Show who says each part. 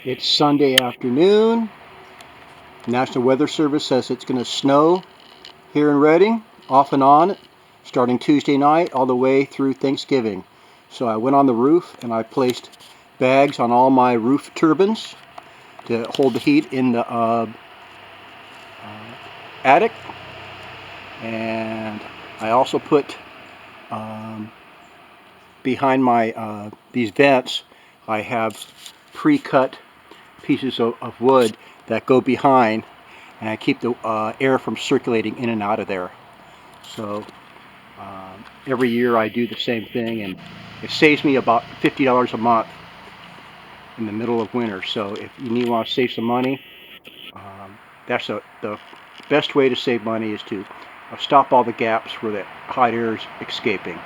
Speaker 1: It's Sunday afternoon. National Weather Service says it's going to snow here in Redding, off and on, starting Tuesday night all the way through Thanksgiving. So I went on the roof and I placed bags on all my roof turbines to hold the heat in the attic. And I also put behind my these vents, I have pre-cut pieces of wood that go behind, and I keep the air from circulating in and out of there. So every year I do the same thing, and it saves me about $50 a month in the middle of winter. So if you want to save some money, that's the best way to save money is to stop all the gaps where the hot air is escaping.